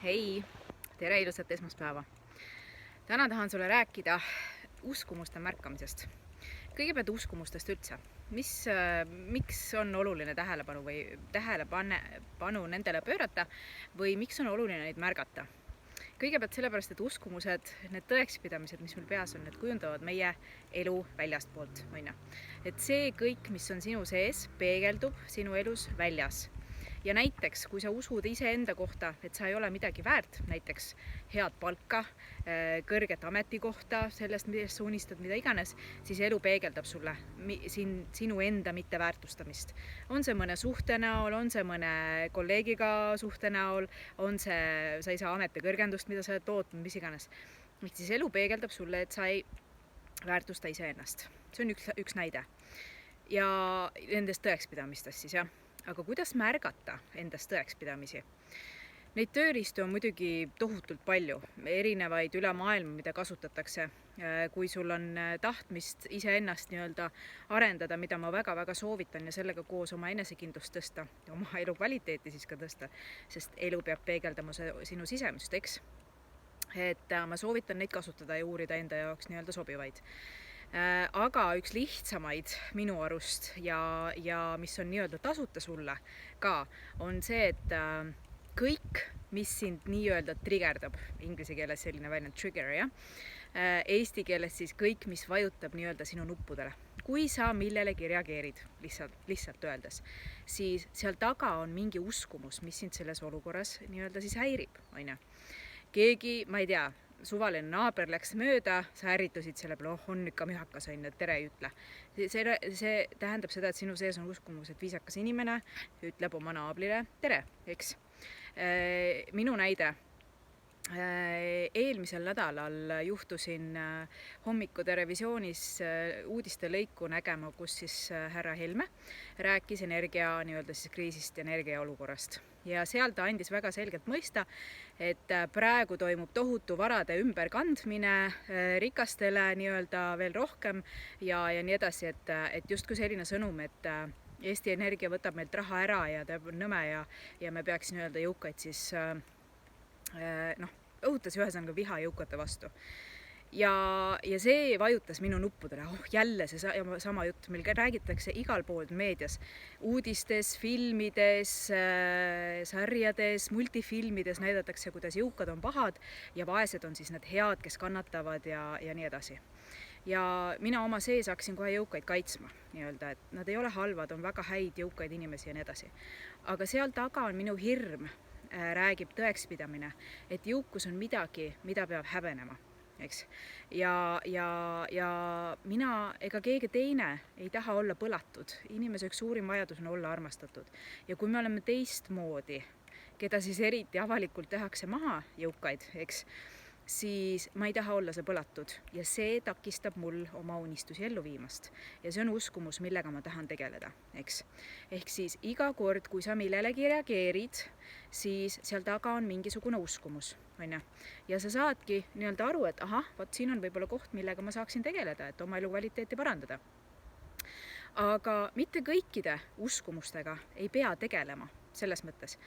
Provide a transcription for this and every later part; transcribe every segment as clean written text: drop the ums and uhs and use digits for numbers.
Hei, tere ilusat esmaspäeva. Täna tahan sulle rääkida uskumuste märkamisest. Kõigepealt uskumustest üldse. Miks on oluline tähelepanu nendele pöörata või miks on oluline neid märgata? Kõigepealt sellepärast, et uskumused, need tõekspidamised, mis meil peas on, need kujundavad meie elu väljastpoolt. Et see kõik, mis on sinu sees, peegeldub sinu elus väljas. Ja näiteks, kui sa usud iseenda kohta, et sa ei ole midagi väärt, näiteks head palka, kõrget ametikohta, sellest, millest sa unistad, mida iganes, siis elu peegeldab sulle sinu enda mitteväärtustamist. On see mõne suhte näol, on see mõne kolleegiga suhte näol, on see, sa ei saa ametikõrgendust, mida sa oled tootnud, mis iganes. Siis elu peegeldab sulle, et sa ei väärtusta iseennast. See on üks näide. Ja nendest tõekspidamistest siis, jah. Aga kuidas märgata endast tõekspidamisi? Neid tööriistu on muidugi tohutult palju, erinevaid üle maailma, mida kasutatakse. Kui sul on tahtmist iseennast arendada, mida ma väga-väga soovitan ja sellega koos oma enesekindlust tõsta, oma elu kvaliteeti siis ka tõsta, sest elu peab peegeldama sinu sisemust, eks? Et ma soovitan neid kasutada ja uurida enda jaoks sobivaid. Aga üks lihtsamaid minu arust ja mis on tasuta sulle ka, on see, et kõik, mis sind trigerdab, inglise keeles selline väljend trigger, ja? Eesti keeles siis kõik, mis vajutab sinu nuppudele. Kui sa millelegi reageerid, lihtsalt öeldes, siis seal taga on mingi uskumus, mis sind selles olukorras siis häirib. Keegi, ma ei tea, suvaline naaber läks mööda, sa ärritusid selle peale, on ikka mühakas, tere ei ütle. See tähendab seda, et sinu sees on uskumus, et viisakas inimene ütleb oma naablile tere, eks. Minu näide. Eelmisel nädalal juhtusin hommiku televisioonis uudiste lõiku nägema, kus siis härra Helme rääkis kriisist ja energia olukorrast. Ja seal ta andis väga selgelt mõista, et praegu toimub tohutu varade ümberkandmine rikastele veel rohkem ja nii edasi, et justkui selline sõnum, et Eesti Energia võtab meilt raha ära ja ta on nõme ja me peaks jõukaid siis õhutas ühesõnaga viha jõukate vastu. Ja see vajutas minu nuppudele, jälle see sama jutt, meil räägitakse igal pool meedias, uudistes, filmides, sarjades, multifilmides näidatakse, kuidas jõukad on pahad ja vaesed on siis need head, kes kannatavad ja nii edasi. Ja mina oma sees hakkasin kohe jõukaid kaitsma, et nad ei ole halvad, on väga häid jõukaid inimesi ja nii edasi. Aga seal taga on minu hirm, räägib tõekspidamine, et jõukus on midagi, mida peab häbenema, eks. Ja mina ega keegi teine ei taha olla põlatud. Inimese üks suurim vajadus on olla armastatud. Ja kui me oleme teistmoodi, keda siis eriti avalikult tehakse maha jõukaid, eks, siis ma ei taha olla see põlatud ja see takistab mul oma unistusi ellu viimast. Ja see on uskumus, millega ma tahan tegeleda, eks. Ehk siis iga kord, kui sa millelegi reageerid, siis seal taga on mingisugune uskumus. Ja sa saadki aru, et siin on võib-olla koht, millega ma saaksin tegeleda, et oma elu kvaliteeti parandada. Aga mitte kõikide uskumustega ei pea tegelema selles mõttes.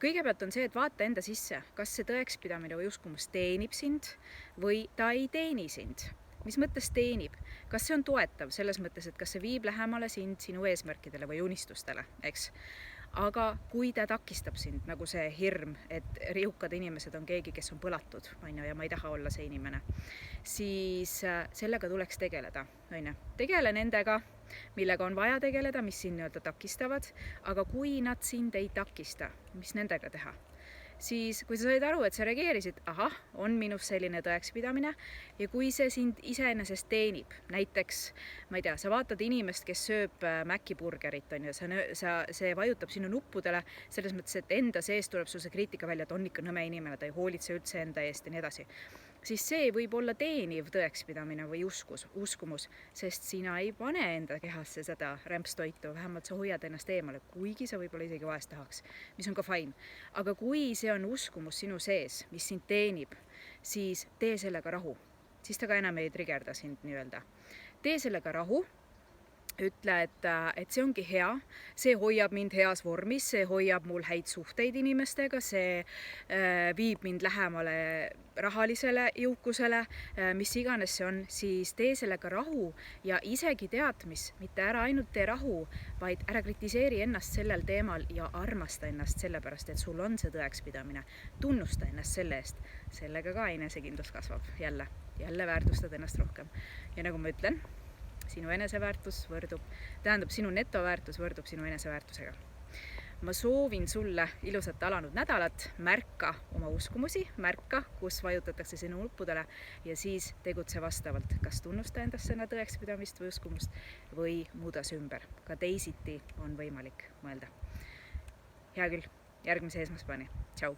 Kõigepealt on see, et vaata enda sisse, kas see tõekspidamine või uskumus teenib sind või ta ei teeni sind. Mis mõttes teenib? Kas see on toetav selles mõttes, et kas see viib lähemale sind sinu eesmärkidele või unistustele, eks? Aga kui ta takistab sind, nagu see hirm, et jõukad inimesed on keegi, kes on põlatud, ja ma ei taha olla see inimene, siis sellega tuleks tegeleda. Tegele nendega, millega on vaja tegeleda, mis sind takistavad, aga kui nad sind ei takista, mis nendega teha? Siis kui sa said aru, et sa reageerisid, on minus selline tõekspidamine ja kui see sind iseenesest teenib, näiteks, ma ei tea, sa vaatad inimest, kes sööb Maci burgerit, see vajutab sinu nuppudele, selles mõttes, et enda sees tuleb sul see kriitika välja, et on ikka nõme inimene, ta ei hoolitse üldse enda eest ja nii edasi. Siis see võib olla teeniv tõekspidamine või uskumus, sest sina ei pane enda kehasse seda rämpstoitu, vähemalt sa hoiad ennast eemale, kuigi sa võib-olla isegi vahest tahaks, mis on ka fine. Aga kui see on uskumus sinu sees, mis sind teenib, siis tee sellega rahu. Siis ta ka enam ei trigerda sind Tee sellega rahu ütle, et see ongi hea, see hoiab mind heas vormis, see hoiab mul häid suhteid inimestega, see viib mind lähemale rahalisele jõukusele, mis iganes see on, siis tee sellega rahu ja isegi tead mis, mitte ära ainult tee rahu, vaid ära kritiseeri ennast sellel teemal ja armasta ennast sellepärast, et sul on see tõekspidamine. Tunnusta ennast selle eest, sellega ka enesekindlus kasvab jälle väärtustad ennast rohkem. Ja nagu ma ütlen, sinu eneseväärtus sinu netoväärtus võrdub sinu eneseväärtusega. Ma soovin sulle ilusat alanud nädalat, märka oma uskumusi, märka, kus vajutatakse sinu nuppudele ja siis tegutse vastavalt, kas tunnusta endast sõna tõekspidamist või uskumust või muuda see ümber. Ka teisiti on võimalik mõelda. Hea küll, järgmise esmaspäevani. Tšau!